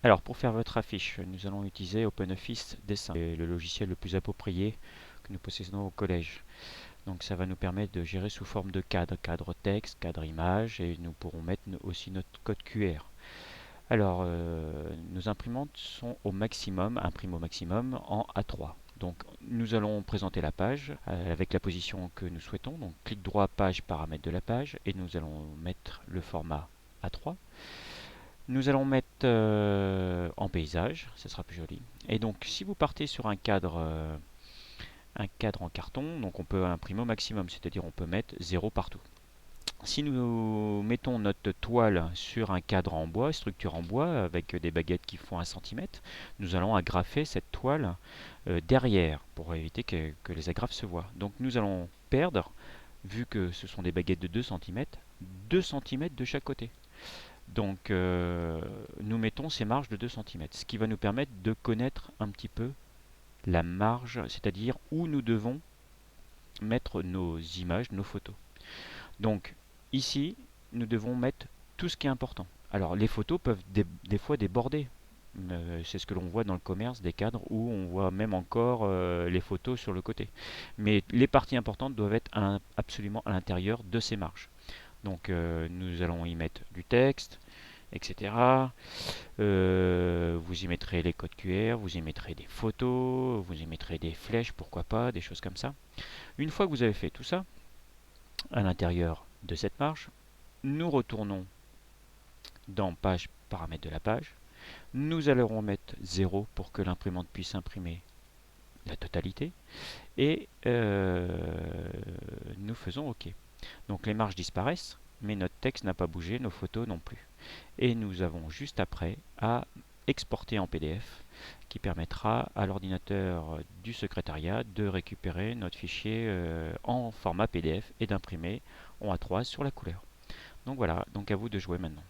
Alors pour faire votre affiche, nous allons utiliser OpenOffice Dessin, le logiciel le plus approprié que nous possédons au collège. Donc ça va nous permettre de gérer sous forme de cadre, cadre texte, cadre image, et nous pourrons mettre aussi notre code QR. Alors nos imprimantes sont au maximum, impriment au maximum en A3. Donc nous allons présenter la page avec la position que nous souhaitons. Donc clic droit page, paramètres de la page, et nous allons mettre le format A3. Nous allons mettre en paysage, ça sera plus joli. Et donc si vous partez sur un cadre en carton, donc on peut imprimer au maximum, c'est-à-dire on peut mettre 0 partout. Si nous mettons notre toile sur un cadre en bois, structure en bois, avec des baguettes qui font 1 cm, nous allons agrafer cette toile derrière pour éviter que les agrafes se voient. Donc nous allons perdre, vu que ce sont des baguettes de 2 cm, 2 cm de chaque côté. Donc nous mettons ces marges de 2 cm, ce qui va nous permettre de connaître un petit peu la marge, c'est-à-dire où nous devons mettre nos images, nos photos. Donc ici, nous devons mettre tout ce qui est important. Alors les photos peuvent des fois déborder. C'est ce que l'on voit dans le commerce, des cadres où on voit même encore les photos sur le côté. Mais les parties importantes doivent être absolument à l'intérieur de ces marges. Donc nous allons y mettre du texte, etc. Vous y mettrez les codes QR, vous y mettrez des photos, vous y mettrez des flèches, pourquoi pas, des choses comme ça. Une fois que vous avez fait tout ça, à l'intérieur de cette marge, nous retournons dans page, paramètres de la page. Nous allons mettre 0 pour que l'imprimante puisse imprimer la totalité. Et nous faisons OK. Donc les marges disparaissent, mais notre texte n'a pas bougé, nos photos non plus. Et nous avons juste après à exporter en PDF qui permettra à l'ordinateur du secrétariat de récupérer notre fichier en format PDF et d'imprimer en A3 sur la couleur. Donc voilà, donc à vous de jouer maintenant.